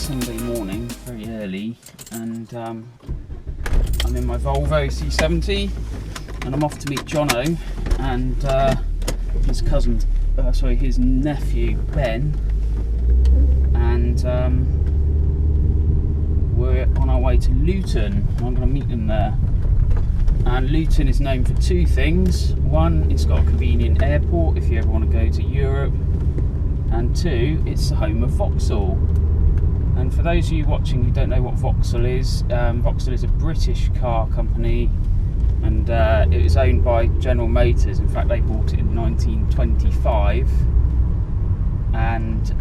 Sunday morning, very early, and I'm in my Volvo C70, and I'm off to meet Jono and his cousin, his nephew Ben, and we're on our way to Luton. I'm going to meet them there. And Luton is known for two things. One, it's got a convenient airport if you ever want to go to Europe, and two, it's the home of Vauxhall. And for those of you watching who don't know what Vauxhall is a British car company, and it was owned by General Motors. In fact, they bought it in 1925 and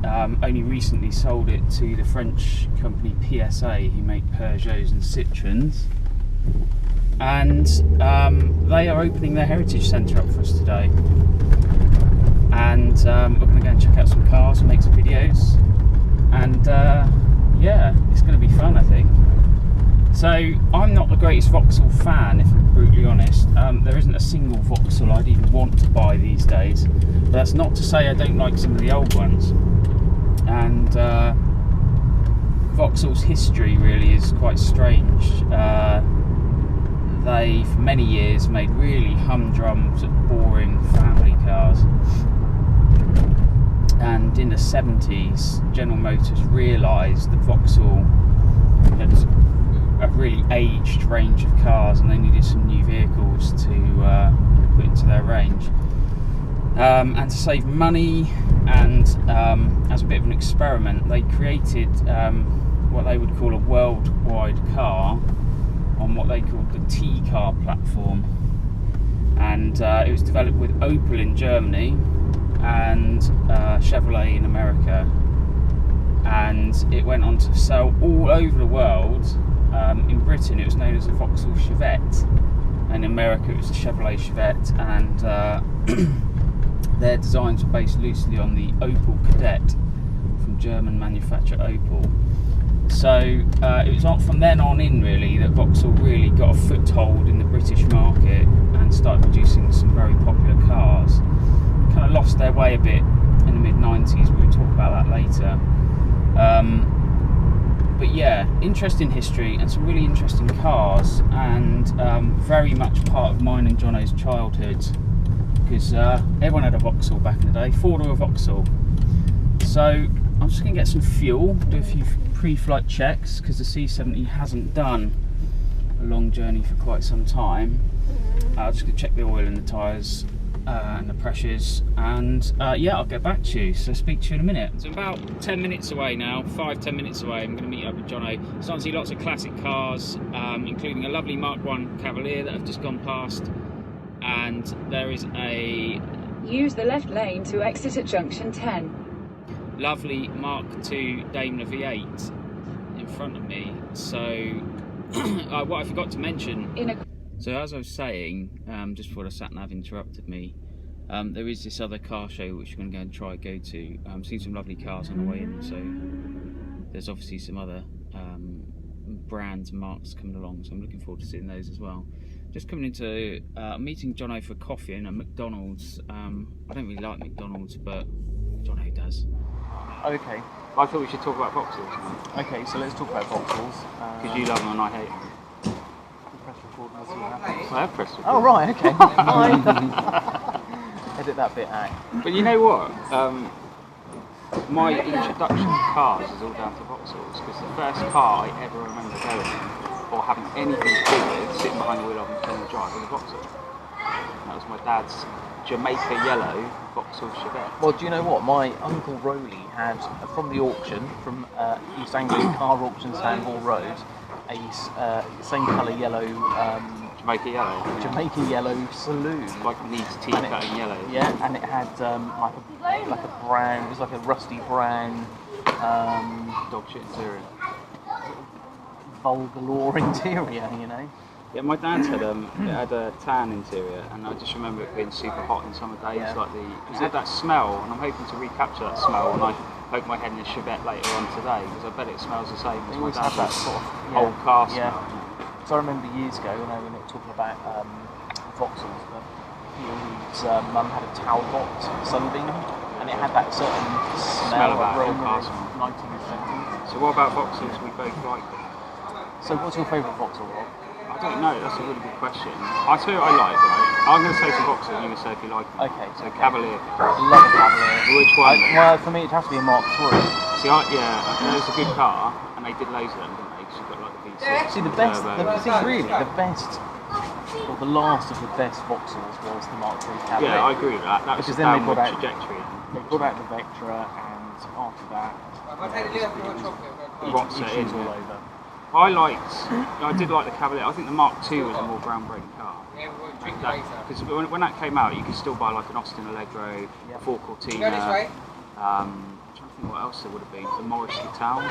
only recently sold it to the French company PSA, who make Peugeots and Citroens. And they are opening their heritage centre up for us today, and we're going to go and check out some cars and make some videos, and yeah, it's going to be fun, I think. So I'm not the greatest Vauxhall fan, if I'm brutally honest. There isn't a single Vauxhall I'd even want to buy these days, but that's not to say I don't like some of the old ones. And Vauxhall's history really is quite strange. They, for many years, made really humdrum, sort of boring family cars. And in the 70s, General Motors realised that Vauxhall had a really aged range of cars, and they needed some new vehicles to put into their range. And to save money, and as a bit of an experiment, they created what they would call a worldwide car on what they called the T-car platform, and it was developed with Opel in Germany and Chevrolet in America, and it went on to sell all over the world. In Britain it was known as a Vauxhall Chevette, and in America it was a Chevrolet Chevette, and their designs were based loosely on the Opel Kadett from German manufacturer Opel. So it was from then on in really that Vauxhall really got a foothold in the British market and started producing some very popular cars. Kind of lost their way a bit in the mid-90s, but we'll talk about that later. But yeah, interesting history and some really interesting cars, and very much part of mine and Jono's childhood, because everyone had a Vauxhall back in the day, four-door Vauxhall. So I'm just going to get some fuel, do a few pre-flight checks, because the C70 hasn't done a long journey for quite some time. I'm just going to check the oil in the tyres and the pressures, and yeah, I'll get back to you. So speak to you in a minute. So about 10 minutes away now, 5-10 minutes away, I'm going to meet up with Jono. Starting to see lots of classic cars, including a lovely Mark 1 Cavalier that I've just gone past, and there is a... Use the left lane to exit at junction 10. Lovely Mark II Daimler V8 in front of me. So what I forgot to mention, so as I was saying, just before the sat-nav interrupted me, there is this other car show which we're going to go to. Seen some lovely cars on the way in, so there's obviously some other brands and marks coming along, so I'm looking forward to seeing those as well. Just coming into meeting Jono for coffee in a McDonald's. I don't really like McDonald's, but Jono does. Okay. I thought we should talk about Vauxhalls. Okay, so let's talk about Vauxhalls. Because you love them and I hate them. Press record and see what happens. I have pressed record. Oh right, okay. Fine. Edit that bit out. But you know what? My introduction to cars is all down to Vauxhalls, because the first car I ever remember going in, or having anything to do with, sitting behind the wheel of and playing the drive, was a Vauxhall. And that was my dad's Jamaica yellow Vauxhall Chevette. Well, do you know what? My uncle Rowley had, from the auction, from East Anglian Car Auctions, Sandhall Road, a same colour yellow Jamaica yellow. Jamaica yellow saloon. Like needs tea cutting yellow. Yeah, and it had like a brown, it was like a rusty brown dog shit interior. Vulgar interior, you know. Yeah, my dad's had it had a tan interior, and I just remember it being super hot in summer days. Yeah. Like it had that smell, and I'm hoping to recapture that smell when I poke my head in a Chevette later on today, because I bet it smells the same as my dad's that sort of old car yeah. smell. So I remember years ago, when we were talking about Vauxhalls, but his mum had a Talbot Sunbeam, and it had that certain smell of of aroma. 1970s. So what about Vauxhalls? We both like them. So what's your favourite Vauxhall, Rob? I don't know, that's a really good question. I'll tell you what I like, right? I'm going to say some Vauxhalls and you're going to say if you like them. Okay. So Cavalier. Love a Cavalier. Which one? Well, for me, it has to be a Mark III. See, I know it's a good car, and they did loads of them, didn't they? Because you've got like the V6. See, the best, or the last of the best Vauxhalls was the Mark III Cavalier. Yeah, I agree with that. That was a downward trajectory. They brought out the Vectra, and after that, What's it in? all over. I did like the Cavalier. I think the Mark II was a more groundbreaking car. Because when that came out, you could still buy like an Austin Allegro, a Ford Cortina. I'm trying to think what else there would have been. The Morris Vital,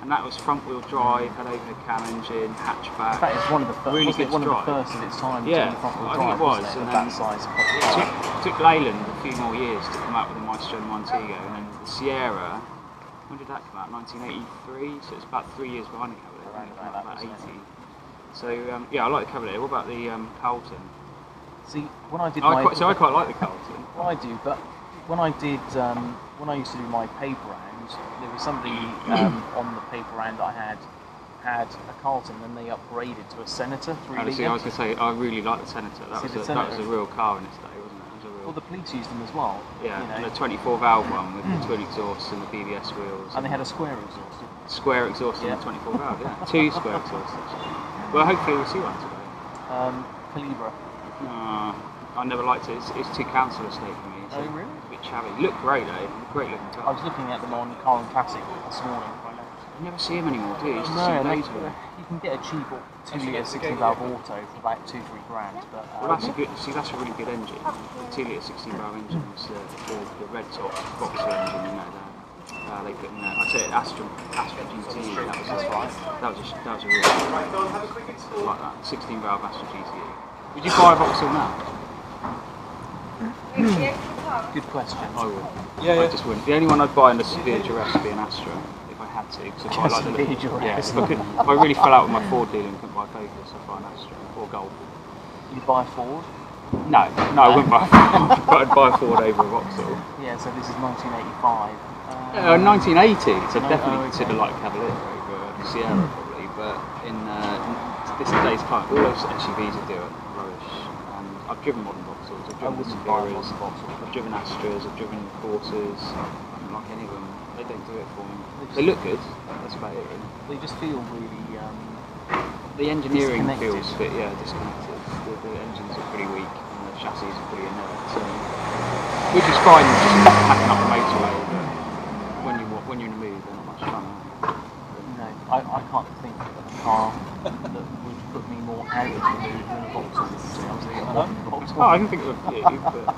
and that was front-wheel drive, had overhead cam engine, hatchback. In fact, it's one of the really good one of the first of its time. Yeah, front-wheel I drive, think it was. Of And that size. it took Leyland a few more years to come out with the Maestro and Montego, and then the Sierra. When did that come out? 1983. So it's about 3 years behind the Cavalier. About 80. So yeah, I like the Cavalier. What about the Carlton? See, when I did I quite like the Carlton. Well, I do, but when I used to do my paper round, there was somebody on the paper round that I had a Carlton, and they upgraded to a Senator 3 litre. See, I was going to say, I really like the Senator. That was a real car in its day, wasn't it? Well, the police used them as well. Yeah, you know. and a 24 valve one with the twin exhausts and the BBS wheels. And they had a square exhaust, didn't they? Square exhaust and a 24 valve, yeah. 2 square exhausts, actually. Well, hopefully we'll see one today. Calibra. I never liked it. It's too council estate for me. It's really? A bit chavvy. Look great though. Great looking car. I was looking at them on Car and Classic this morning. You never see them anymore, do you? You can get a cheap 2 litre 16 valve auto for about 2-3 grand. But well, that's a really good engine. The 2 litre 16 valve engine is the red top Vauxhall engine, you know. They put in there. I'd say Astra GTE. That was a really like that 16 valve Astra GTE. Would you buy a Vauxhall now? Good question. I would. I just wouldn't. The only one I'd buy under severe duress would be an Astra. I had to, because I quite like the look. Yeah, if I really fell out with my Ford dealer and couldn't buy a Focus, I'd buy an Astra or Golf. You'd buy a Ford? No, I wouldn't buy a Ford, but I'd buy a Ford over a Vauxhall. Yeah, so this is 1985. 1980, so definitely consider like Cavalier over Sierra probably, but in this day's time, all those SUVs would do it rubbish. And I've driven modern Vauxhalls, I've driven Superiors, I've driven Astras, I've driven Corsas. I don't like any of them. They don't do it for me. They look good, that's about it really. They just feel really... the engineering feels a bit, disconnected. The engines are pretty weak and the chassis are pretty inert. So, which is fine, just packing up the motorway, but when you're in the mood, they're not much fun. No, I can't think of a car that would put me more out of the mood than a Vauxhall. I can think of a few, but...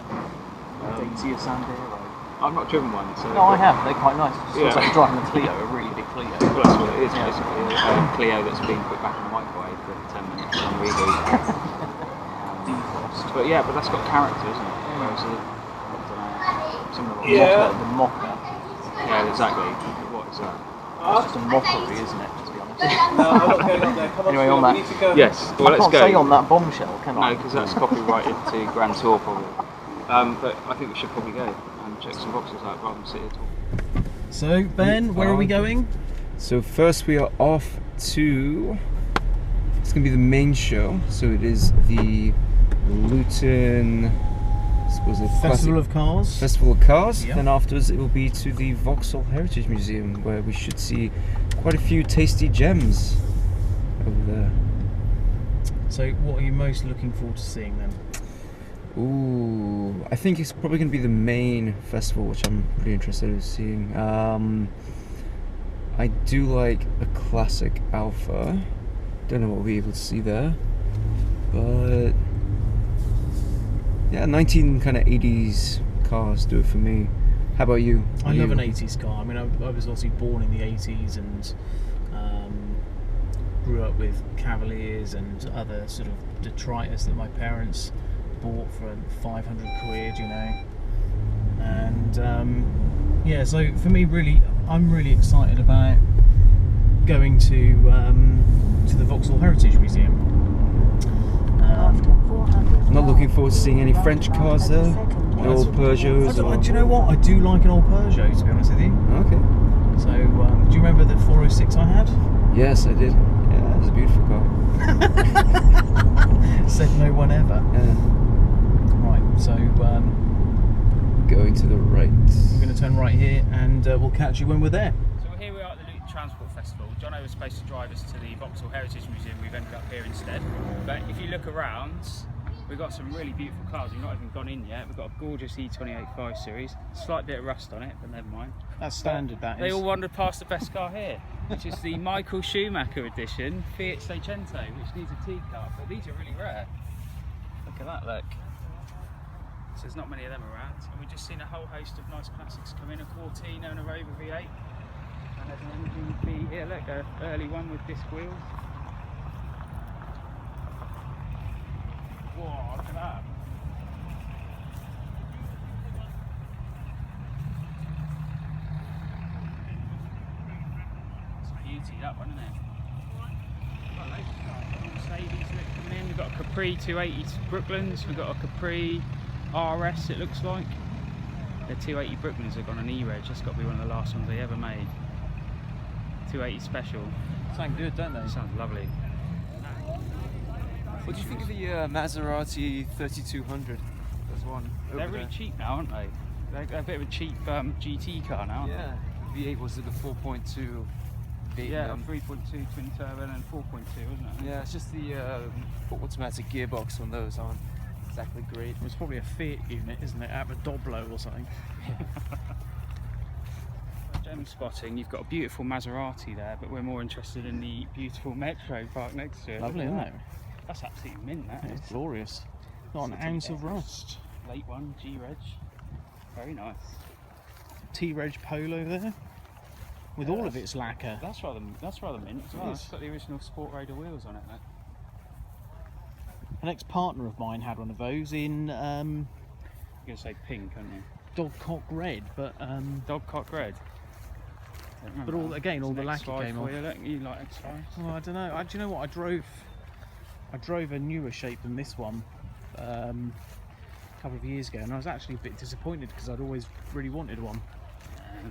Dacia Sandero. I've not driven one, so... No, I have. They're quite nice. It's like driving a Clio, a really big Clio. Well, that's what it is, basically. A Clio that's been put back in the microwave for 10 minutes on reboot. Defrost. But yeah, but that's got character, isn't it? Whereas some of the Mocha. Yeah, exactly. What is that? It's just a mockery, isn't it, to be honest? Anyway, on that... Yes, well, let's go. I can't say on that bombshell, can I? No, because that's copyrighted to Grand Tour, probably. But I think we should probably go and check some Vauxhalls out rather than sit here talking. So, Ben, where are we going? So first we are off to... It's going to be the main show. So it is the Luton... Was it Festival of Cars. Festival of Cars. Yep. Then afterwards it will be to the Vauxhall Heritage Museum, where we should see quite a few tasty gems over there. So what are you most looking forward to seeing then? Ooh, I think it's probably going to be the main festival, which I'm pretty interested in seeing. I do like a classic Alpha. Don't know what we'll be able to see there, but yeah, 19 kind of 80s cars do it for me. How about you? I love an 80s car. I mean, I was obviously born in the 80s and grew up with Cavaliers and other sort of detritus that my parents bought for 500 quid, you know. And yeah, so for me, really, I'm really excited about going to the Vauxhall Heritage Museum. Not looking forward to seeing any French cars there. The old Peugeots. Do you know what? I do like an old Peugeot, to be honest with you. Okay. So, do you remember the 406 I had? Yes, I did. Yeah, it was a beautiful car. Said no one ever. Yeah. Right, so Going to the right. we're going to turn right here, and we'll catch you when we're there. So here we are at the Luton Transport Festival. Jono was supposed to drive us to the Vauxhall Heritage Museum. We've ended up here instead. But if you look around, we've got some really beautiful cars. We've not even gone in yet. We've got a gorgeous E28 5 Series. Slight bit of rust on it, but never mind. That's standard, that is. They all wandered past the best car here, which is the Michael Schumacher edition Fiat Seicento, which needs a teacup. But these are really rare. Look at that, look. So there's not many of them around. And we've just seen a whole host of nice classics come in, a Cortina and a Rover V8. And there's an MGB here, look, an early one with disc wheels. Whoa, look at that. It's a beauty, that one, isn't it? Got loads of cars. Mercedes coming in. We've got a Capri 280 Brooklands, we've got a Capri RS, it looks like. The 280 Brooklands have got an E-Reg, that's got to be one of the last ones they ever made. 280 Special. Sound good, don't they? Sounds lovely. What do you think of the Maserati 3200? There's one. They're really cheap now, aren't they? They're a bit of a cheap GT car now, aren't Yeah. V8 was it the 4.2? they? Yeah, 3.2 twin turbo and then 4.2, wasn't it? Yeah, it's just the automatic gearbox on those aren't exactly great. It's probably a Fiat unit, isn't it? Out of a Doblo or something. Gem spotting, you've got a beautiful Maserati there, but we're more interested in the beautiful Metro parked next to it. Lovely, isn't it? That's absolutely mint, that is. It's glorious. Not an ounce of rust. Late one, G-Reg. Very nice. T-Reg Polo there. With all of its lacquer. That's rather mint as well. It is. It's got the original Sport Raider wheels on it, look. An ex-partner of mine had one of those in You're going to say pink, aren't you? Dogcock Red, but Dogcock red. But all again, all the There's an lacquer X5 came for off. you, look. You like X5? Well, I don't know. Do you know what? I drove a newer shape than this one a couple of years ago, and I was actually a bit disappointed because I'd always really wanted one.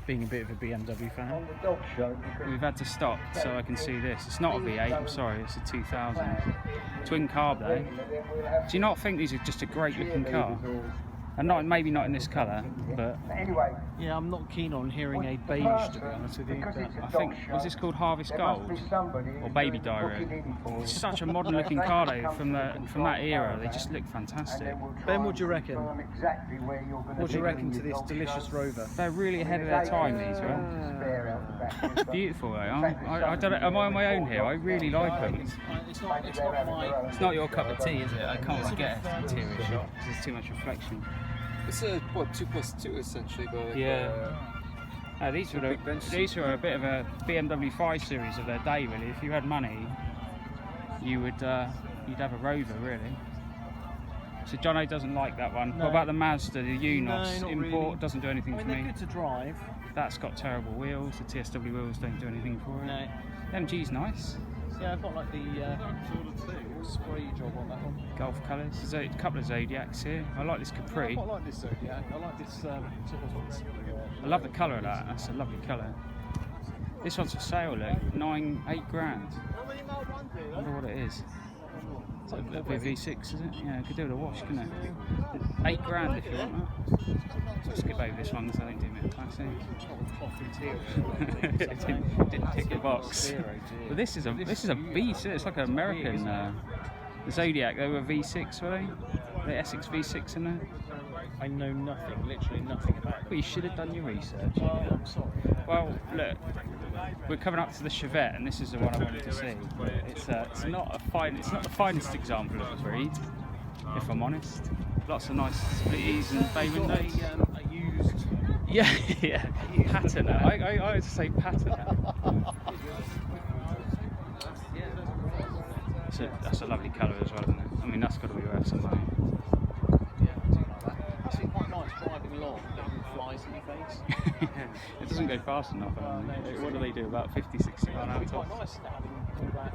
Being a bit of a BMW fan. We've had to stop so I can see this. It's not a V8, I'm sorry, it's a 2000. Twin carb though. Do you not think these are just a great looking car? And not maybe not in this colour, but Yeah, I'm not keen on hearing a beige, to be honest with you. But I think, was this called Harvest Gold? Or Baby Diary? It's such a modern looking car though, from that era, they just look fantastic. Ben, what do you reckon? What do you reckon to this delicious Rover? They're really ahead of their time, these are. Beautiful though, I don't know, am I on my own here? I really like them. It's not my... It's not your cup of tea, is it? I can't really get a interior shot because there's too much reflection. It's a 2+2 essentially, but like, Yeah. These were big bench these were a bit of a BMW 5 Series of their day, really. If you had money, you would you'd have a Rover, really. So Jono doesn't like that one. No. What about the Mazda, the Unos? No, not Import really. doesn't do anything I mean, for they're me. good to drive. That's got terrible wheels. The TSW wheels don't do anything for it. No. The MG's nice. Yeah, I've got like the spray job on that one. Golf colours. There's a couple of Zodiacs here. I like this I Capri. quite like this Zodiac. I like this sort of... I love the colour of that. That's a lovely colour. This one's for sale, look. 8 grand. I wonder what it is. It's like a bit of V6, is it? Yeah, could do with a wash, couldn't it? 8 grand if you want that. So I'll skip over this one because I think do a bit of classic. didn't tick the box. But this is a beast, isn't it? It's like an American the Zodiac. They were V6, were they? The Essex V6 in there. I know nothing, literally nothing about it. Well, you should have done your research. Oh, I'm sorry. Well, look, we're coming up to the Chevette, and this is the one I wanted to see. It's not the finest example of the breed, if I'm honest. Lots of nice splitties and bay windows. A used... Yeah, patina. I would say patina. That's a lovely colour as well, isn't it? I mean, that's got to be worth some money. It's quite nice driving along, having flies in your face. It doesn't go fast enough. What do they do? About 50, 60 miles an hour It's quite tops? nice having all that.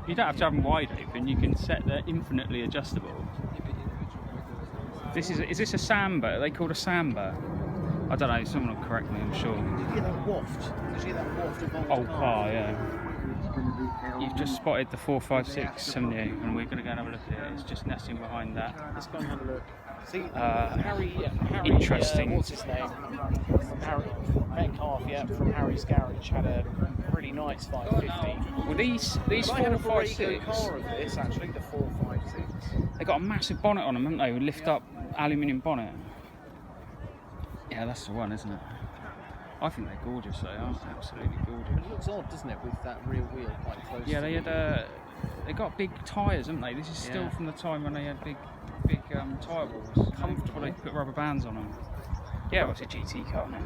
You don't have to have them wide open. You can set they're infinitely adjustable. This is this a Samba? Are they called a Samba? I don't know, someone will correct me, I'm sure. Did you hear that waft? Did you hear that waft of Old car, yeah. You've just spotted the 456 78 and we're going to go and have a look at it. It's just nesting behind that. Let's go and have a look. See, Harry interesting. What's his name? From Harry Metcalf, yeah, from Harry's Garage had a really nice 550. Well, these I had a 456, car of this actually, the 456. they got a massive bonnet on them, haven't they? With lift up aluminium bonnet. Yeah, that's the one, isn't it? I think they're gorgeous. They are absolutely gorgeous. It looks odd, doesn't it, with that rear wheel quite close. Yeah, they had they got big tyres, haven't they? This is still from the time when they had big tyre walls. Comfortable. They put rubber bands on them. Yeah, well, it's a GT car now.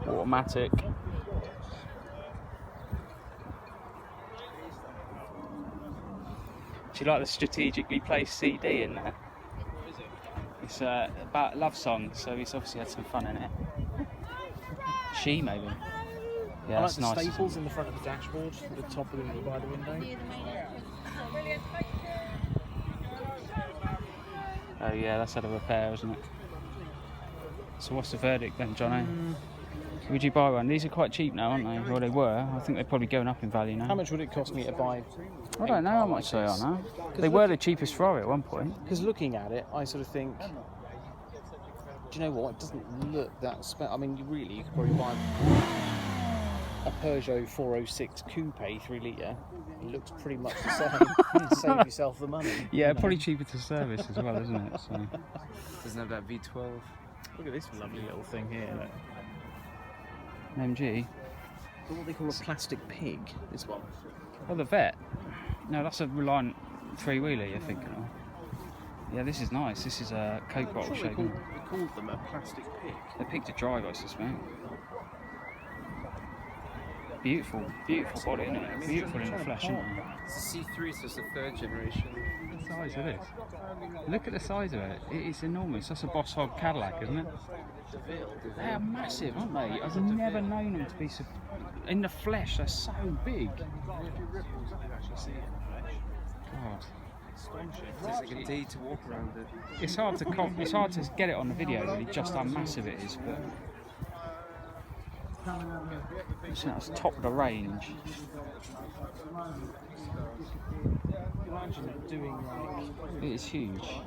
Automatic. Do you like the strategically placed CD in there? It's about love songs, so he's obviously had some fun in it. She maybe. Yeah, I like that's the nice. staples in the front of the dashboard, the top of the rider window. Oh yeah, that's had a repair, isn't it? So what's the verdict then, Johnny? Would you buy one? These are quite cheap now, aren't they? Well, they were. I think they're probably going up in value now. How much would it cost me to buy? I don't know how much they are now. They were the cheapest Ferrari at one point. Because looking at it, I sort of think, do you know what? It doesn't look that I mean, you could probably buy a Peugeot 406 Coupe 3 litre. It looks pretty much the same. Save yourself the money. Yeah, probably cheaper to service as well, isn't it? So. Doesn't have that V12. Look at this lovely little thing here. Look. An MG. What they call a plastic pig, this one. Oh, the Vet. No, that's a Reliant three-wheeler you're thinking of. Yeah, this is nice. This is a Coke bottle shape. They called them a plastic pig. They picked to drive, I suspect. Beautiful, beautiful body, isn't it? Beautiful in the flesh, isn't it? It's a C3, so it's the third generation. Look at the size of this. Look at the size of it. It's enormous. That's a Vauxhall Cadillac, isn't it? They are massive, aren't they? I've never known them to be so... In the flesh, they're so big. God. It's like a day to walk around it. It's hard to get it on the video, really, just how massive it is. But that's top of the range. Imagine it doing like... It is huge.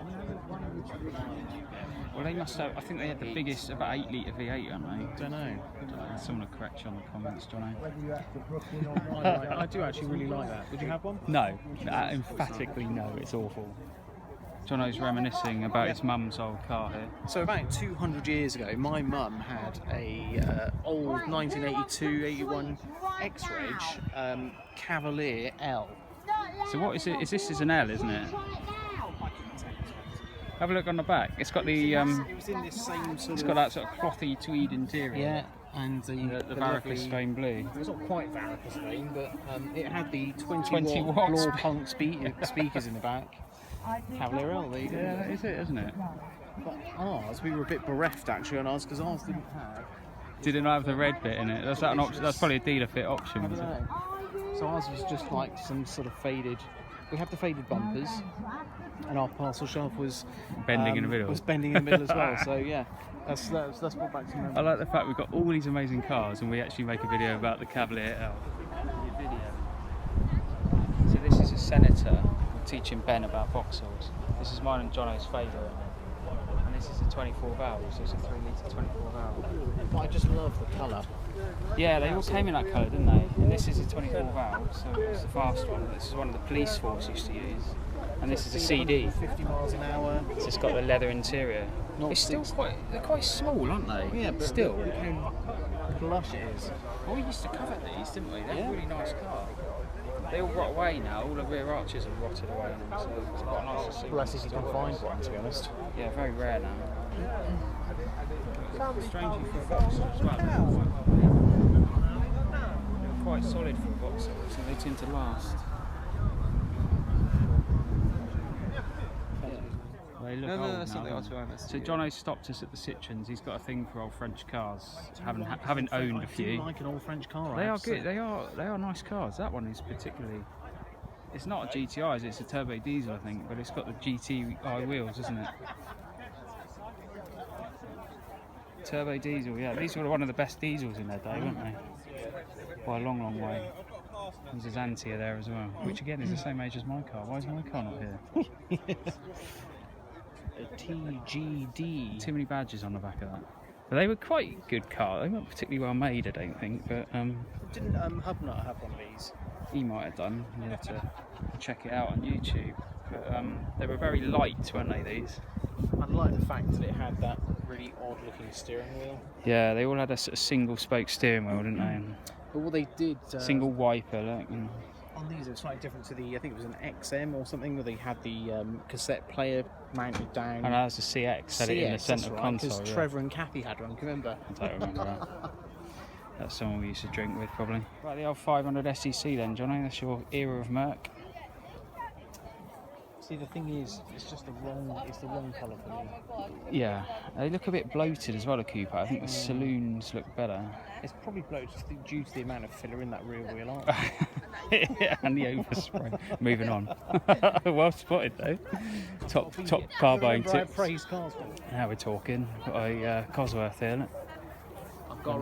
Well, they must have. I think they had the biggest about 8 litre V8, aren't they? Don't know. Someone will correct you on the comments, Johnny. I do actually really like that. Would you have one? No, emphatically no. It's awful. Jono's reminiscing about his mum's old car here. So about 200 years ago, my mum had a old 1982-81 X-Reg Cavalier L. So what is it? This is an L, isn't it? Have a look on the back. It's got the it was in this same sort it's got that sort of clothy tweed interior. Yeah, and the varicose vein blue. It was not quite varicose vein, but it had the 20 watt Law Punk speakers in the back. Cavalier L, there you go. Yeah, that is it, isn't it? But ours, we were a bit bereft actually on ours because ours didn't have. Did it not have the red bit in it? That's that an option. That's probably a dealer fit option, was it? So ours was just like some sort of faded. We had the faded bumpers, and our parcel shelf was Bending in the middle. Was bending in the middle as well. So yeah, that's brought back some memories. I like the fact we've got all these amazing cars, and we actually make a video about the Cavalier L. So this is a Senator. We're teaching Ben about Vauxhalls. This is mine and Jono's favourite. And this is a 24 valve, so it's a 3 litre 24 valve. I just love the colour. Yeah, they all came in that colour, didn't they? And this is a 24 valve, so it's the fast one. This is one of the police force used to use. And this is a CD. 50 miles an hour. It's just got the leather interior. It's still they're quite small, aren't they? Yeah, but still. Look how plush it is. Well, we used to cover these, didn't we? They're a really nice car. They all rot away now. All the rear arches have rotted away on them, so it's quite nice to see. Bless if you can find one, to be honest. Yeah, very rare now. Strangely for Vauxhall as well. They're quite solid for Vauxhall, so they tend to last. They look old that's now, not the don't Auto. So Jono stopped us at the Citroens. He's got a thing for old French cars. Having owned a few. I like an old French car. They are good. They are nice cars. That one is particularly. It's not a GTI, is it? It's a turbo diesel, I think, but it's got the GTI wheels, isn't it? Turbo diesel, yeah. These were one of the best diesels in their day, weren't they? By a long, long way. There's Antia there as well, which again is the same age as my car. Why is my car not here? A TGD. Too many badges on the back of that. But they were quite good cars. They weren't particularly well made, I don't think. But Didn't Hubnut have one of these? he might have done. You have to check it out on YouTube. But they were very light, weren't they? These. I like the fact that it had that really odd-looking steering wheel. Yeah, they all had a sort of single-spoke steering wheel, didn't they? But what they did... Single wiper, like. On these, it's slightly different to the... I think it was an XM or something, where they had the cassette player mounted down. And that was a CX, had it in the centre console. Because Yeah. Trevor and Kathy had one, can you remember? I don't remember that. That's someone we used to drink with, probably. Right, the old 500 SEC then, Johnny. That's your era of Merc. See, the thing is, it's just the wrong colour for me. Yeah, they look a bit bloated as well, a Coupe. I think the saloons look better. It's probably bloated due to the amount of filler in that rear wheel arch. Yeah, and the overspray. Moving on. Well spotted though. Top carbine tips. Praise cars. Now we're talking. Got a Cosworth here. Look. I've got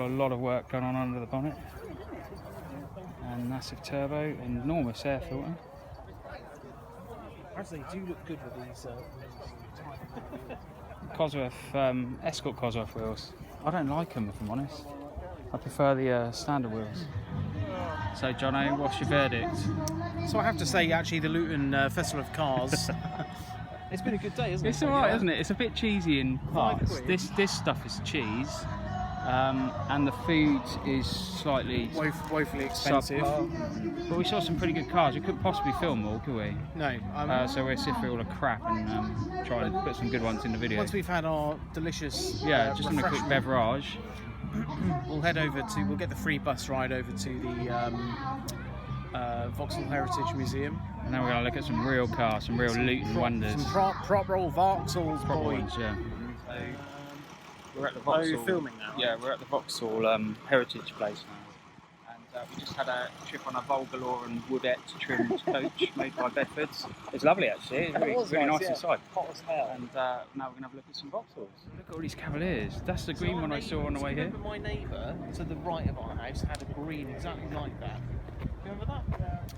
a lot of work going on under the bonnet. And massive turbo, enormous air filter. Actually, they do look good with these. Cosworth, Escort Cosworth wheels. I don't like them, if I'm honest. I prefer the standard wheels. So, Jono, what's your verdict? So I have to say, actually, the Luton Festival of Cars. It's been a good day, isn't it? It's alright, isn't it? It's a bit cheesy in parts. £5. This stuff is cheese, and the food is slightly woefully expensive. subpar. But we saw some pretty good cars. We couldn't possibly film all, could we? No. So we'll sift through all the crap and try and put some good ones in the video. Once we've had our delicious just on a quick refreshment, beverage. we'll head over to. We'll get the free bus ride over to the Vauxhall Heritage Museum. And then we're going to look at some real cars, some real Luton wonders. Some proper old Vauxhalls, Proper boy. ones, yeah. We're at the Oh, Vauxhall. you're filming now? Yeah, we're at the Vauxhall Heritage place now. And we just had a trip on a Vauxhall and woodette trimmed coach made by Bedfords. It's lovely actually, it's really nice inside. Hot as hell. And now we're going to have a look at some Vauxhalls. Look at all these Cavaliers. That's the green one I saw on the way here. Remember my neighbour to the right of our house had a green exactly like that. Remember that?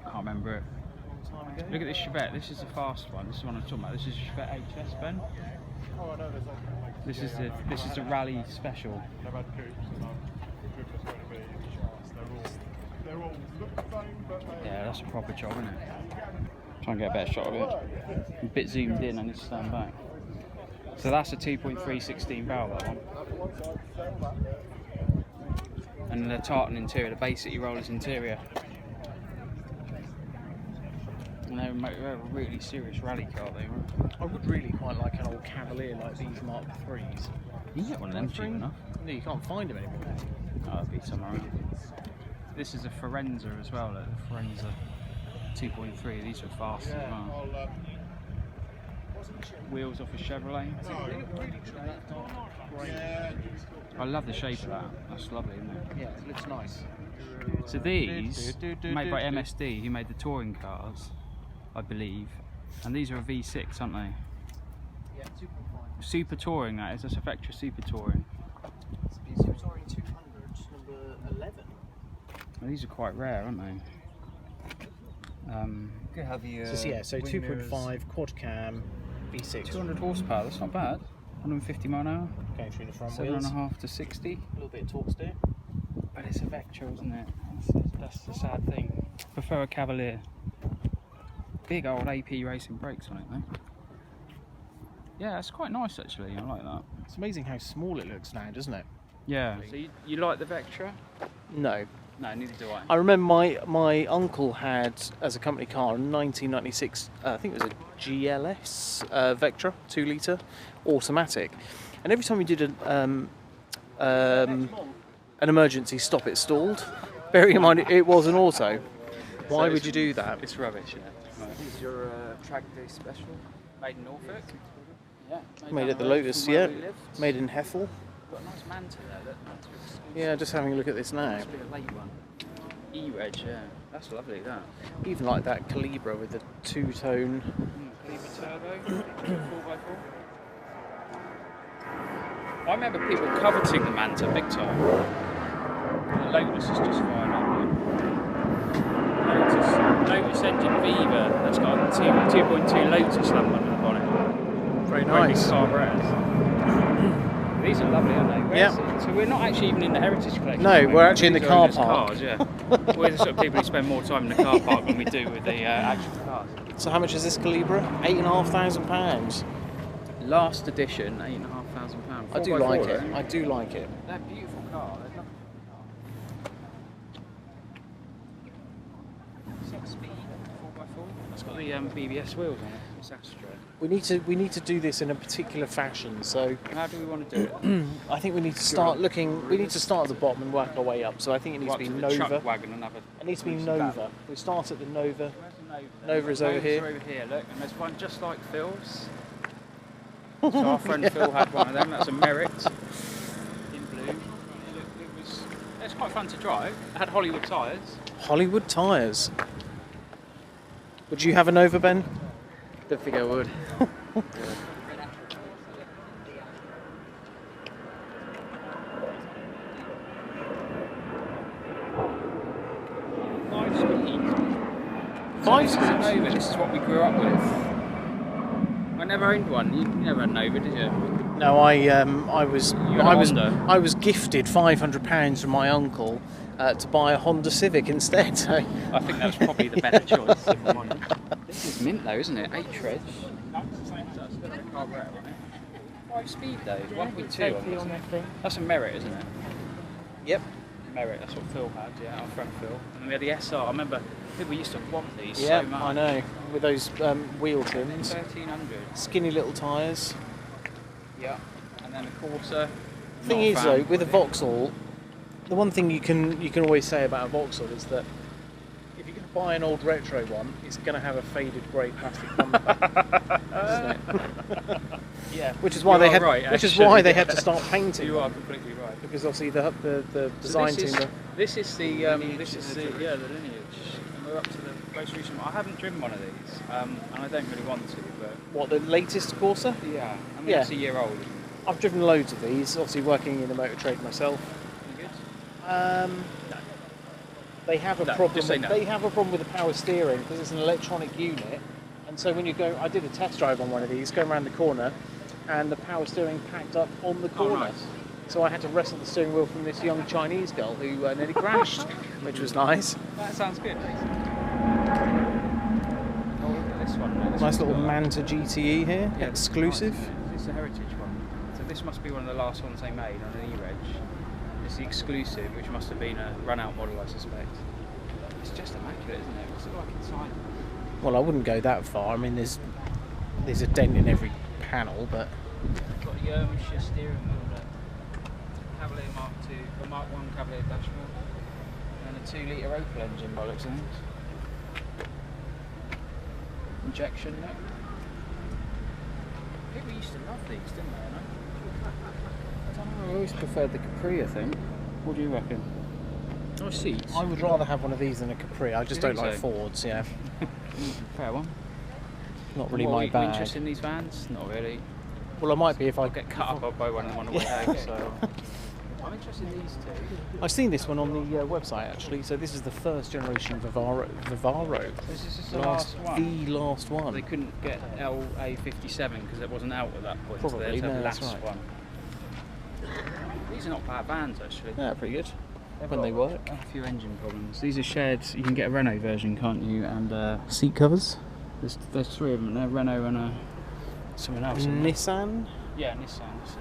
I can't remember it. Long time ago. Look at this Chevette, this is the fast one. This is the one I'm talking about. This is a Chevette HS, Ben. Oh, I know there's like This is the rally special. they've had coupes and Coupes are going to be they're all look the same, but they Yeah, that's a proper job, isn't it? Try and get a better shot of it. A bit zoomed in, I need to stand back. So that's a 2.3 16 barrel, that one. And the tartan interior, the Bay City Rollers interior. And they're a really serious rally car, they were. I would really quite like an old Cavalier like these Mark IIIs. You can get one of them cheap enough. No, you can't find them anymore. Oh, that'd be somewhere else. This is a Forenza as well, look, the Forenza 2.3, these are fast as well. Wheels off a Chevrolet. They look really good on that dark grey. I love the shape of that, that's lovely, isn't it? Yeah, it looks nice. So these, made by MSD, who made the touring cars, I believe, and these are a V6, aren't they? Yeah, 2.5. Super Touring, that is, that's a Vectra Super Touring. Super Touring 200, number 11. Well, these are quite rare, aren't they? Could have the, So wing mirrors. 2.5 quad cam V6. 200 horsepower, that's not bad. 150 mile an hour, Going through the front wheels. 7.5 to 60. A little bit of torque steer. But it's a Vectra, isn't it? That's the sad thing. Prefer a Cavalier. Big old AP racing brakes on it though. Yeah, it's quite nice actually, I like that. It's amazing how small it looks now, doesn't it? Yeah. So you like the Vectra? No. No, neither do I. I remember my uncle had, as a company car, in 1996, I think it was a GLS Vectra, 2 litre, automatic. And every time we did an emergency stop, it stalled. Bearing in mind it was an auto. Why would you do that? It's rubbish, yeah. Right. This is your track day special. Made in Norfolk? Yeah. Made down at the road Lotus, from where yeah. we lived. Made in Heffel. Got a nice Manta there, look. Yeah, just having a look at this now. Must be a late one. E-Reg, yeah. That's lovely, that. Even like that Calibra with the two-tone. Calibra Turbo, 4x4. I remember people coveting the Manta big time. The Lotus is just fine, Lotus engine Viva, that's got a 2.2 Lotus lamp under the bonnet. Very nice. These are lovely, aren't they? Yeah. So we're not actually even in the heritage collection. No, we're actually in the These car are just park. Cars, yeah. We're the sort of people who spend more time in the car park than we do with the actual cars. So how much is this Calibra? £8,500. Last edition, £8,500. I do like it. I do like it. They're beautiful car. They're lovely car. 6-speed 4x4. It's got the BBS wheels on it. It's Astra. We need to do this in a particular fashion. So How do we want to do it? I think we need to start looking. We need to start at the bottom and work our way up. So I think it needs to be Nova. Chuck wagon and have a It needs to be Nova. We start at the Nova. Where's the Nova? Nova is over here. Over here, look, and there's one just like Phil's. So our friend Phil had one of them. That's a Merit in blue. It's quite fun to drive. It had Hollywood tyres. Hollywood tyres. Would you have a Nova, Ben? Don't think I would. Five speed Nova. This is what we grew up with. I never owned one. You never had Nova, did you? No, I was gifted £500 from my uncle to buy a Honda Civic instead. So I think that's probably the better choice. If I'm honest. This is mint though, isn't it? 8 treads. 5 speed though. 1.2 on that thing. That's a Merit, isn't it? Yep. Merit. That's what Phil had. Yeah, our friend Phil. And then we had the SR. I remember people used to want these Yeah, so much. I know. With those wheel trims. 1300. Skinny little tyres. Yeah. And then a Corsa. Thing is though, with a Vauxhall, the one thing you can always say about a Vauxhall is that if you're going to buy an old retro one, it's going to have a faded grey plastic bumper, isn't it? Yeah. Which is why they had. Right, which is actually, why they had to start painting. You are completely right. Because obviously the design So team. this is the lineage. And we're up to the most recent one. I haven't driven one of these, and I don't really want to. But What, the latest Corsa? yeah, I mean Yeah. it's a year old. I've driven loads of these. Obviously working in the motor trade myself. You good? No. They have a No, problem. just say no. They have a problem with the power steering because it's an electronic unit, and so when you go, I did a test drive on one of these, going around the corner, and the power steering packed up on the corner. Nice. So I had to wrestle the steering wheel from this young Chinese girl who nearly crashed, which was nice. That sounds good. Oh, look at this one. This Nice one's little got- Manta GTE here, Yeah, exclusive. Nice. It's a heritage one. So this must be one of the last ones they made on an E-Reg. It's the exclusive, which must have been a run-out model, I suspect. It's just immaculate, isn't it? What's it like inside? Well, I wouldn't go that far. I mean, there's a dent in every panel, but It's got the Yermshire steering wheel, Cavalier Mark II, or Mark 1 Cavalier dashboard, and a 2-litre Opel engine by the looks of things. Injection, look. People used to love these, didn't they? I don't know, I always preferred the Capri, I think. What do you reckon? Oh, seats. I would rather have one of these than a Capri. I just You don't think like so? Fords. Yeah, Fair one. not really What, my are you bag. interested in these vans? Not really. Well, I might be if I I'll get cut up, I'll buy one of them on the way home, so... I'm interested in these two. I've seen this one on the website actually. So this is the first generation Vivaro. This is the last one. The last one. They couldn't get LA57 because it wasn't out at that point. Probably, so they had to have no, the that's last right. one. These are not bad vans actually. Yeah, pretty good. They've When got they work. A few engine problems. These are shared. You can get a Renault version, can't you? And seat covers. There's 3 of them. They're Renault and someone else. isn't there? Nissan. Yeah, Nissan. That's it.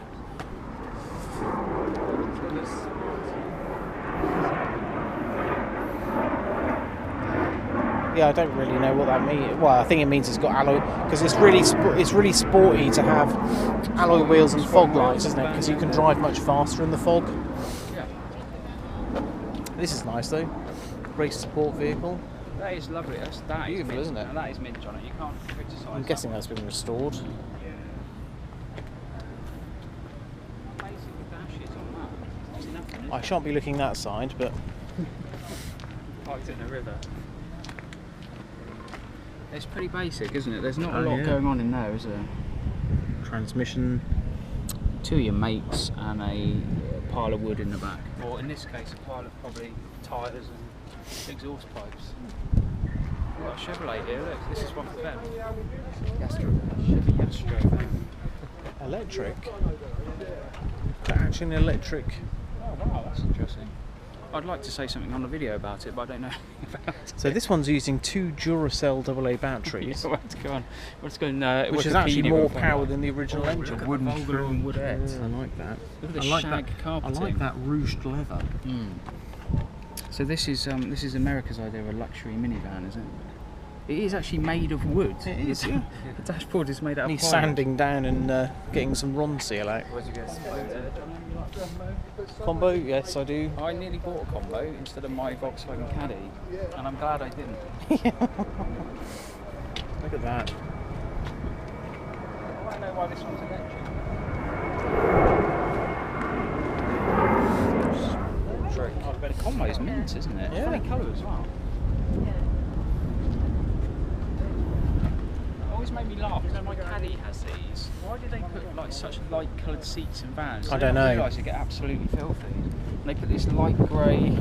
Yeah, I don't really know what that means. Well, I think it means it's got alloy because it's really sporty to have alloy wheels and fog lights, isn't it? Because you can drive much faster in the fog. Yeah. This is nice though. Race support vehicle. That is lovely. That is Beautiful, mint. isn't it? Now, that is mint on it. You can't criticise. I'm guessing that's been restored. Basic dashes on that. There's nothing. I shan't be looking that side, but parked in a river. It's pretty basic, isn't it? There's not a lot yeah. going on in there, is there? Transmission. Two of your mates and a pile of wood in the back. Or in this case, a pile of probably tyres and exhaust pipes. We've got a Chevrolet here, look, this is one for Ben. Chevy Yastro van. Electric. Actually, an electric. Oh wow, that's interesting. I'd like to say something on the video about it, but I don't know about it. So this one's using 2 Duracell AA batteries, We'll have to go on. Let's go on which is actually more power than the original engine. Look at the Vauxhall and woodette. I like that. Look at the I like shag that. I carpeting. like that ruched leather. So this is America's idea of a luxury minivan, isn't it? It is actually made of wood. It is, yeah. The dashboard is made out of He's plywood. sanding down and getting some Ron seal out. Where'd you get Combo, yes, I do. I nearly bought a combo instead of my Volkswagen Caddy, and I'm glad I didn't. Look at that. I don't know why this one's electric. Oh, but the combo's mint, isn't it? Yeah. Funny colour as well. Always made me laugh because my Caddy has these. Why do they put like such light coloured seats in vans? I don't know. realise they get absolutely filthy. And they put this light grey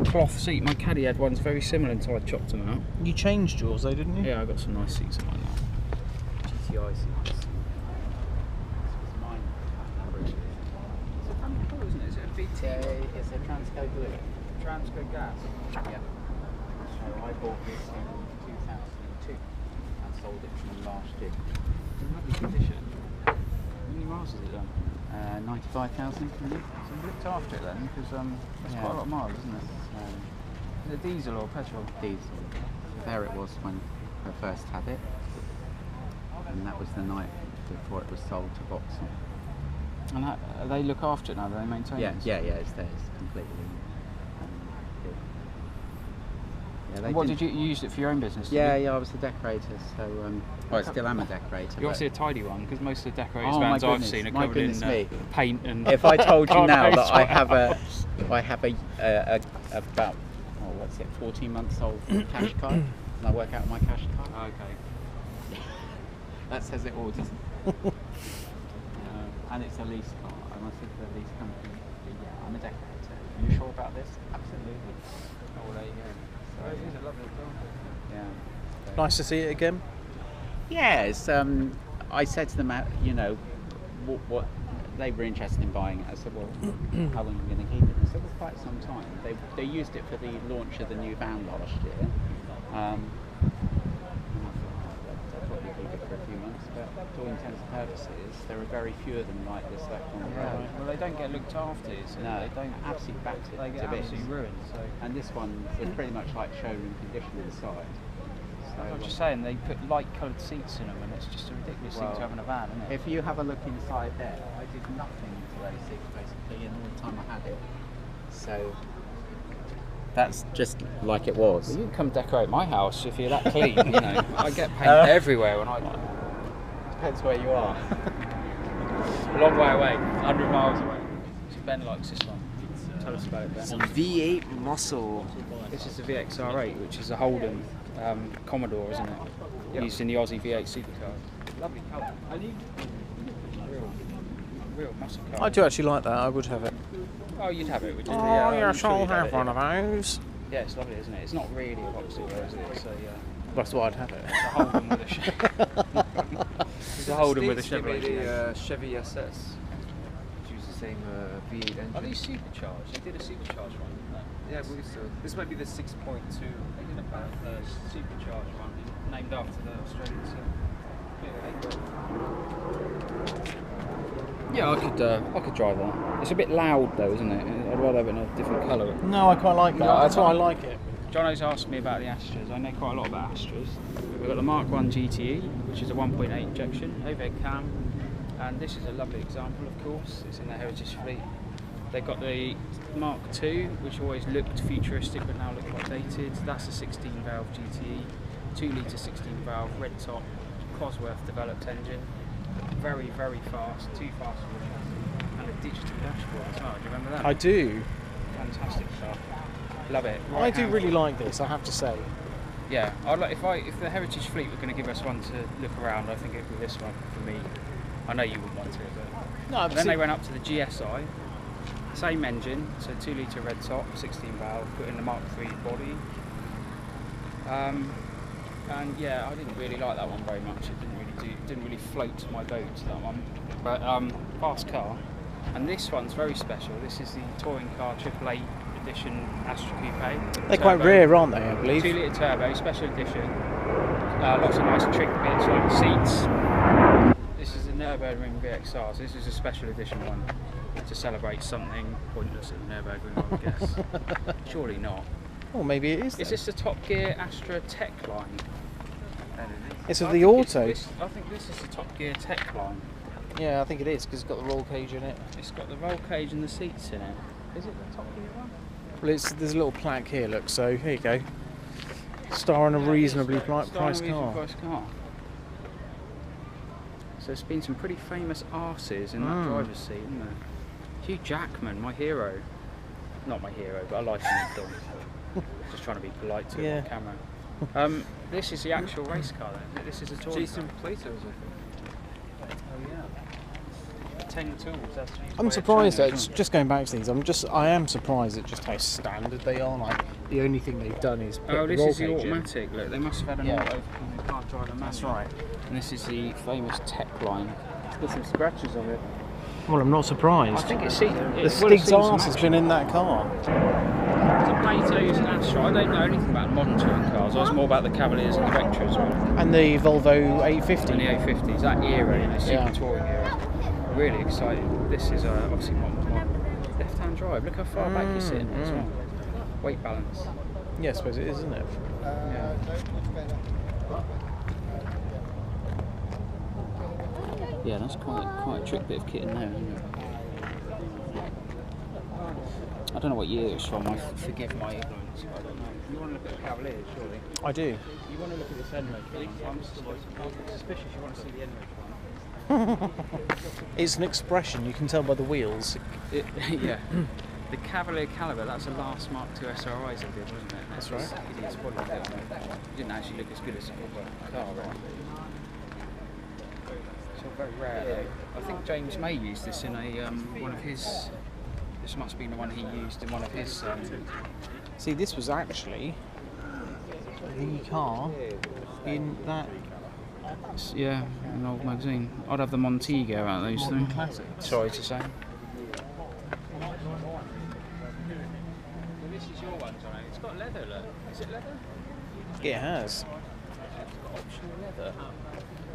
cloth seat. My Caddy had ones very similar until I chopped them out. You changed yours though, didn't you? Yeah, I got some nice seats in mine now. GTI seats. This was mine. It's a funny colour, isn't it? Is it a BT? It's a Transco Blue. Transco gas. Yeah. So I bought this in 2002 and sold it from last year. It's in lovely condition. How many miles has it done? 95,000. So you looked after it then, because that's Yeah. quite a lot of miles, isn't it? Is it diesel or petrol? Diesel. There it was when I first had it, and that was the night before it was sold to Vauxhall. And they look after it now, do they maintain it? Yeah, it's theirs completely. Good. Yeah, And what did you use it for your own business? did Yeah, you? I was a decorator, so well, I still am a decorator. You're but obviously a tidy one, because most of the decorators' Oh, my vans I've goodness, seen are my covered in goodness me. paint and. If I told you now God knows that I what have else. about 14 months old cash card, and I work out my cash card. Okay. That says it all, doesn't it? And it's a lease car. I must say to the lease company, yeah, I'm a decorator. Are you sure about this? Absolutely. Oh, well, there you go. So it is a lovely example. Yeah. Nice to see it again. Yes, I said to them, you know, what they were interested in buying it. I said, well, how long are you going to keep it? They said, well, quite some time. They used it for the launch of the new van last year. And I thought, I'd probably keep it for a few months, but to all intents and purposes, there are very few of them like this left on the road. Well, they don't get looked after, so No, they don't. absolutely battered They get to bits. absolutely ruined. So. And this one was pretty much like showroom condition inside. So, I'm just saying, they put light-coloured seats in them, and it's just a ridiculous thing Well, to have in a van, isn't it? if you have a look inside there, I did nothing to those seats basically in all the time I had it. So that's just like it was. Well, you can come decorate my house if you're that clean, you know. I get paint everywhere when I. Depends where you are. A long way away, 100 miles away. So Ben likes this one. Tell us about it, Ben. V8 muscle. This is the VXR8, which is a Holden Commodore, isn't it? Used in the Aussie V8 supercar. Lovely colour. Real muscle car. I do actually like that. I would have it. Oh, you'd have it, would you? Oh, I'm yes, sure I'll you'd have it, one yeah. of those. Yeah, it's lovely, isn't it? It's not really a Vauxhall, is it? It's That's why I'd have it. a Holden with a It's a Holden with a Chevrolet. A Chevy SS. Which uses the same V8 engine. Are these supercharged? They did a supercharged one, didn't they? Yeah, I believe so. This might be the 6.2. They did a supercharged one named after the Australian Yeah, I could drive that. It's a bit loud though, isn't it? I'd rather have it in a different colour. No, I quite like that. No, That's why I like it. Jono's asked me about the Astras. I know quite a lot about Astras. We've got the Mark 1 GTE, which is a 1.8 injection, overhead cam, and this is a lovely example, of course. It's in the Heritage Fleet. They've got the Mark 2, which always looked futuristic but now look quite dated. That's a 16-valve GTE, 2-litre 16-valve, red top, Cosworth developed engine. Very, very fast, too fast for the chassis, and a digital dashboard as well. Do you remember that? I do. Fantastic stuff. Love it. I do really like this, I have to say. Yeah, I'd like if the Heritage Fleet were going to give us one to look around, I think it'd be this one for me. I know you wouldn't want it, but No, then they went up to the GSI, same engine, so 2 litre red top, 16 valve, put in the Mark III body. And yeah, I didn't really like that one very much. It didn't really float my boat, that one. But fast car. And this one's very special. This is the touring car AAA edition Astra Coupe. They're quite rare, aren't they, I believe? 2 litre turbo, special edition. Lots of nice trick bits like the seats. This is the Nürburgring VXR, so this is a special edition one to celebrate something pointless at the Nürburgring, I would guess. Surely not. Oh, maybe it is. Is this the Top Gear Astra Tech line? It's of the auto. I think this is the Top Gear Tech line. Yeah, I think it is, because it's got the roll cage in it. It's got the roll cage and the seats in it. Is it the Top Gear one? Well, there's a little plaque here, look, so here you go. Star on a reasonably priced car. So there's been some pretty famous arses in that driver's seat, isn't there? Hugh Jackman, my hero. Not my hero, but I like him in films. Just trying to be polite to him on camera. This is the actual race car then. This is a touring Jason Plato's, I think. Oh yeah. 10 tools. That's I'm surprised that just going back to these. I am surprised at just how standard they are. Like the only thing they've done is put the this roll is the cage in. automatic. Look, they must have had an auto from the car driver manual. That's right. And this is the famous Tech line. There's some scratches on it. Well, I'm not surprised. I think it's The Stig's arse has been in that car. The Plato's and Astra. I don't know anything about modern touring cars. I was more about the Cavaliers and the Vectras. And the Volvo 850. And the 850s, that era, the super touring era. Really excited. This is obviously my left-hand drive. Look how far back you're sitting as well. Weight balance. Yeah, I suppose it is, isn't it? Yeah. Yeah, that's quite a trick bit of kit in there, isn't it? I don't know what year it's from. Forgive my ignorance. I don't know. You want to look at the Cavaliers, surely? I do. You want to look at this Enrich one? I'm suspicious you want to see the Enrich one. It's an expression, you can tell by the wheels. Yeah. The Cavalier Caliber, that's the last Mark II SRIs they did, wasn't it? That's right. Idiots body kit. It didn't actually look as good as a proper car, right? It's all very rare though. I think James May used this in a one of his. This must be the one he used in one of his. See, this was actually the car in that. Yeah, an old magazine. I'd have the Montego out of those things. Classic. Sorry to say. This is your one, Johnny. It's got leather, look. Is it leather? It has. It's got optional leather.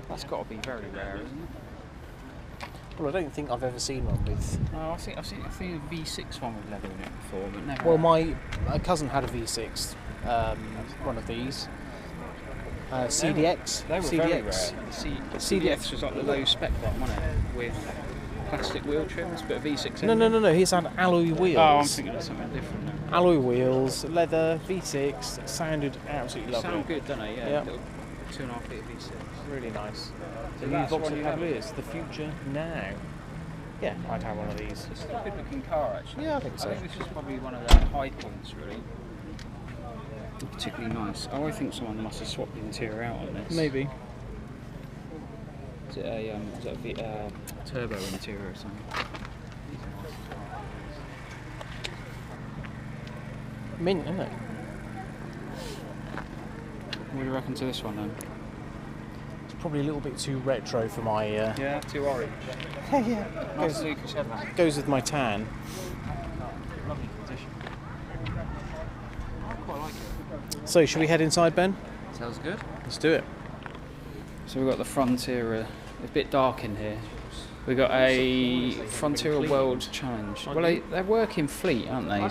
That's got to be very rare, isn't it? Well, I don't think I've ever seen one with. Oh, I've seen a V6 one with leather in it before, but never. Well, my cousin had a V6, one of these. CDX. They were CDX. very rare. CDX was like the low spec one, wasn't it? With plastic wheel trims, but a V6. No. He's had alloy wheels. Oh, I'm thinking of something different now. Alloy wheels, leather, V6. Sounded absolutely lovely. Sound good, don't they? Yeah. Yep. Little 2.5 litre V6. Really nice. So The that's Vauxhall one you have. Cavaliers, the future now. Yeah, I'd have one of these. It's a good looking car, actually. Yeah, I think so. I think this is probably one of the high points, really. Particularly nice. Oh, I think someone must have swapped the interior out on this. Maybe. Is it a turbo interior or something? Mint, isn't it? What do you reckon to this one then? It's probably a little bit too retro for my. Yeah, too orange. Yeah. Nice Lucas headlamp. Goes with my tan. Lovely condition. I quite like it. So, should we head inside, Ben? Sounds good. Let's do it. So we've got the Frontier, a bit dark in here. We've got a Frontier World Challenge. Well, they're working fleet, aren't they?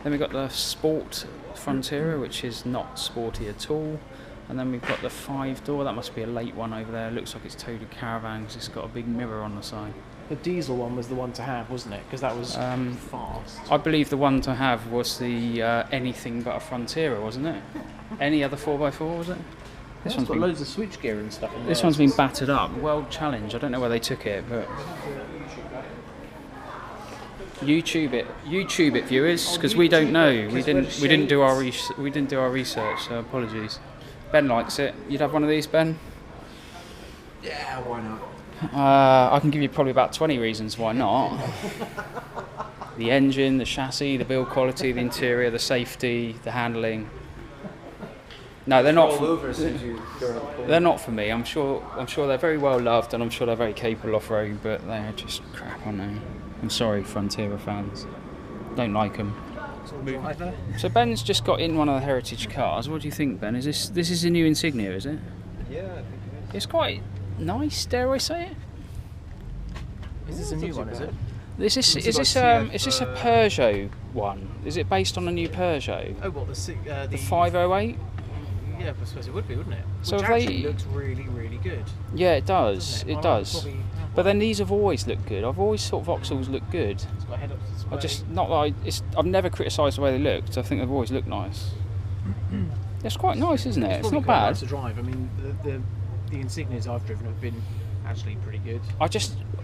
Then we've got the Sport Frontier, which is not sporty at all. And then we've got the 5-door, that must be a late one over there. It looks like it's towed caravans. It's got a big mirror on the side. The diesel one was the one to have, wasn't it? Because that was fast. I believe the one to have was the anything but a Frontier, wasn't it? Any other 4x4, was it? This one's got loads of switchgear and stuff in there. This one's been battered up. World Challenge. I don't know where they took it, but YouTube it, viewers, because we don't know. We didn't do our research. So apologies. Ben likes it. You'd have one of these, Ben? Yeah, why not? I can give you probably about 20 reasons why not. The engine, the chassis, the build quality, the interior, the safety, the handling. No, they're not. They're not for me. I'm sure they're very well loved, and I'm sure they're very capable off-road, but they're just crap, aren't they? I'm sorry, Frontiera fans. Don't like them. So Ben's just got in one of the heritage cars. What do you think, Ben? Is this is a new Insignia, is it? Yeah, I think it is. It's quite nice, dare I say it? Is this a new one? Is it? Is this a Peugeot one? Is it based on a new Peugeot? Oh, what The 508? Yeah, I suppose it would be, wouldn't it? So Which if they- actually looks really, really good. Yeah, it does. Doesn't It I does. probably have But one. then these have always looked good. I've always thought Vauxhalls look good. It's got head-up display. I just not like I've never criticised the way they looked. I think they've always looked nice. It's quite nice, isn't it? It's probably not quite bad. nice to drive. I mean, the Insignias I've driven have been actually pretty good.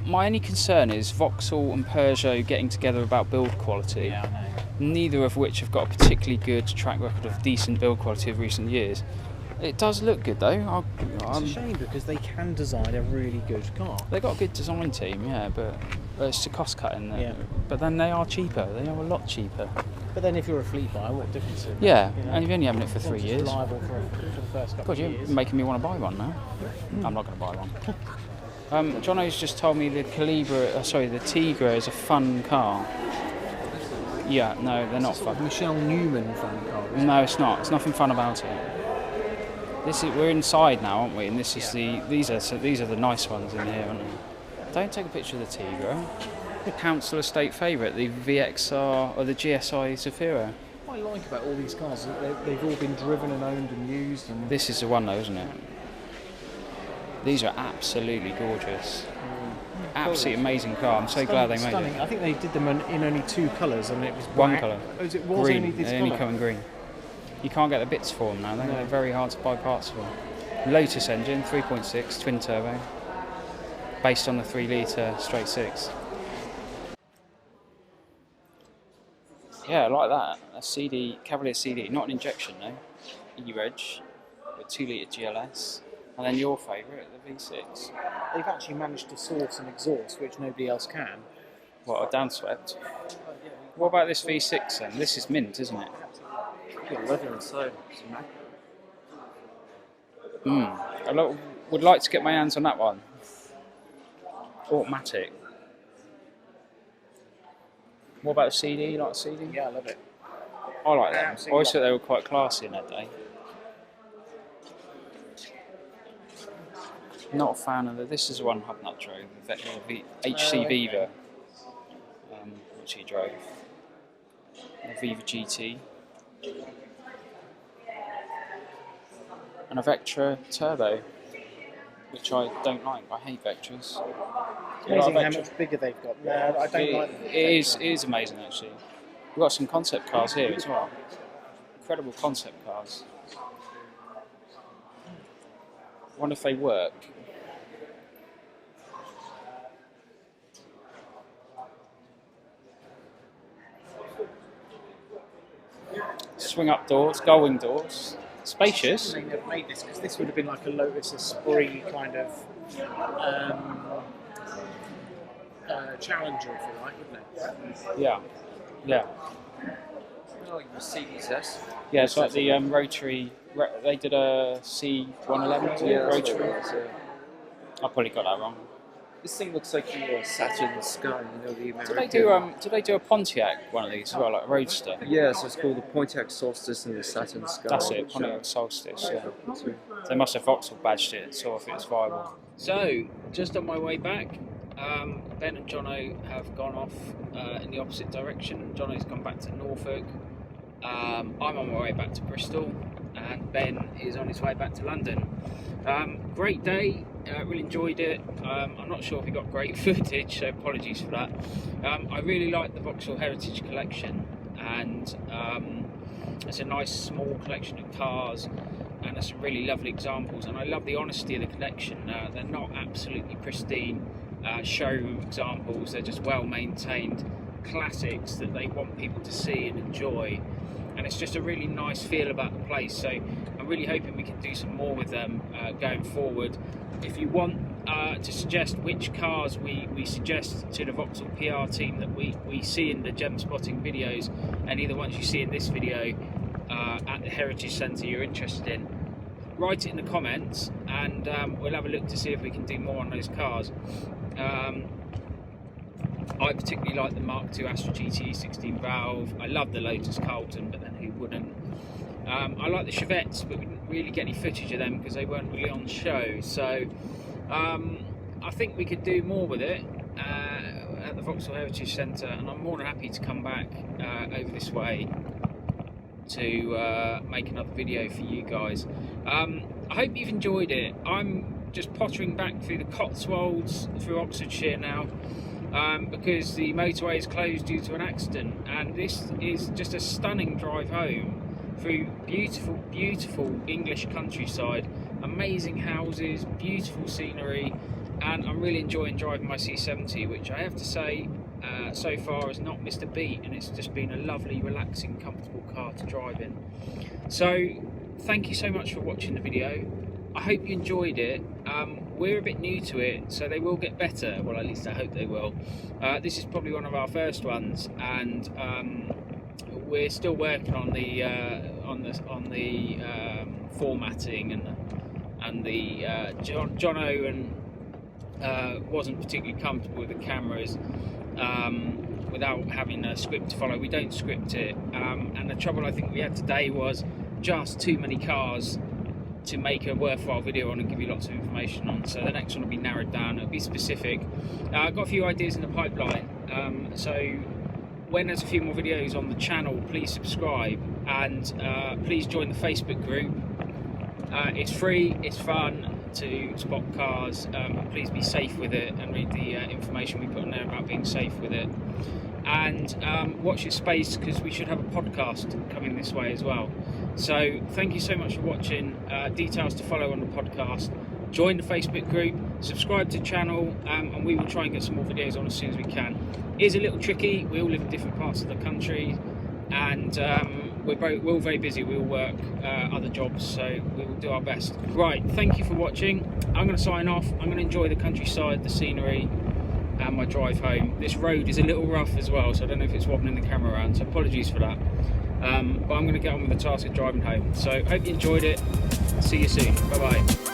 My only concern is Vauxhall and Peugeot getting together about build quality. Yeah, I know. Neither of which have got a particularly good track record of decent build quality of recent years. It does look good though. It's a shame because they can design a really good car. They got a good design team, yeah, but it's a cost cut in there. Yeah. But then they are cheaper. They are a lot cheaper. But then if you're a fleet buyer, what difference is it? Yeah, You know? and you've only having it for It's 3 just years. reliable for the first couple God, of you're years. making me want to buy one now. I'm not going to buy one. Jono's just told me the the Tigra is a fun car. Yeah, no, they're not fun. Michelle Newman fan car. No, it's not. There's nothing fun about it. We're inside now, aren't we? And these are the nice ones in here, aren't they? Don't take a picture of the Tigra. The council estate favourite, the VXR or the GSI Zafira. What I like about all these cars is that they've all been driven and owned and used. And This is the one though, isn't it? These are absolutely gorgeous. Absolutely amazing car. I'm so glad they made stunning. it. I think they did them in only 2 colours, and it was One black. colour. Oh, it was Green. only this They only colour. come in green. You can't get the bits for them now. They're very hard to buy parts for. Lotus engine, 3.6 twin turbo, based on the 3 litre straight 6. Yeah, I like that. A CD, Cavalier CD, not an injection though. E-Reg, with 2 litre GLS, and then your favourite, the V6. They've actually managed to source an exhaust which nobody else can. What, a downswept? What about this V6 then? This is mint, isn't it? Leather inside. I would like to get my hands on that one. Automatic. What about a CD? You like a CD? Yeah, I love it. I like them. I always thought they were quite classy in their day. Not a fan of this is the one Hubnut drove, the HC Viva, which he drove. The Viva GT. And a Vectra Turbo, which I don't like. I hate Vectras. It's amazing how much bigger they've got. No, I don't like them. It is amazing actually. We've got some concept cars here as well. Incredible concept cars. I wonder if they work. Swing up doors, gull-wing doors. Spacious. They have made this because this would have been like a Lotus Esprit kind of Challenger, if you like, wouldn't it? Yeah. Yeah. Like Mercedes S. Yeah, it's like the rotary. They did a C111 rotary. I probably got that wrong. This thing looks like the Saturn Sky, you know, the American. Did they do a Pontiac one of these as well, like a Roadster? Yeah, so it's called the Pontiac Solstice and the Saturn Sky. That's it, Pontiac Solstice. Yeah. They must have Vauxhall badged it and saw if it was viable. So, just on my way back, Ben and Jono have gone off in the opposite direction. Jono's gone back to Norfolk. I'm on my way back to Bristol, and Ben is on his way back to London. Great day, really enjoyed it. I'm not sure if we got great footage, so apologies for that. I really like the Vauxhall Heritage Collection, and it's a nice small collection of cars, and there's some really lovely examples, and I love the honesty of the collection. They're not absolutely pristine showroom examples, they're just well maintained classics that they want people to see and enjoy, and it's just a really nice feel about the place. So I'm really hoping we can do some more with them going forward. If you want to suggest which cars we suggest to the Vauxhall PR team that we see in the gem spotting videos, and either ones you see in this video at the Heritage Centre you're interested in, write it in the comments, and we'll have a look to see if we can do more on those cars. I particularly like the Mark II Astra GT 16 valve. I love the Lotus Carlton, but then who wouldn't? I like the Chevettes, but we didn't really get any footage of them because they weren't really on show. So I think we could do more with it at the Vauxhall Heritage Centre, and I'm more than happy to come back over this way to make another video for you guys. I hope you've enjoyed it. I'm just pottering back through the Cotswolds, through Oxfordshire now, because the motorway is closed due to an accident, and this is just a stunning drive home through beautiful, beautiful English countryside, amazing houses, beautiful scenery, and I'm really enjoying driving my C70, which I have to say so far has not missed a beat, and it's just been a lovely, relaxing, comfortable car to drive in. So thank you so much for watching the video. I hope you enjoyed it. We're a bit new to it, so they will get better. Well, at least I hope they will. This is probably one of our first ones, and we're still working on the formatting, and the Jono and wasn't particularly comfortable with the cameras without having a script to follow. We don't script it, and the trouble I think we had today was just too many cars to make a worthwhile video on and give you lots of information on. So the next one will be narrowed down, it'll be specific. I've got a few ideas in the pipeline, so when there's a few more videos on the channel, please subscribe, and please join the Facebook group. It's free, it's fun to spot cars. Please be safe with it and read the information we put on there about being safe with it. And watch your space, because we should have a podcast coming this way as well. So thank you so much for watching. Details to follow on the podcast. Join the Facebook group, subscribe to the channel, and we will try and get some more videos on as soon as we can. It is a little tricky. We all live in different parts of the country, and we're all very busy. We all work other jobs, so we will do our best. Right, thank you for watching. I'm going to sign off. I'm going to enjoy the countryside, the scenery, and my drive home. This road is a little rough as well, so I don't know if it's wobbling the camera around, so apologies for that. But I'm going to get on with the task of driving home. So hope you enjoyed it. See you soon. Bye bye.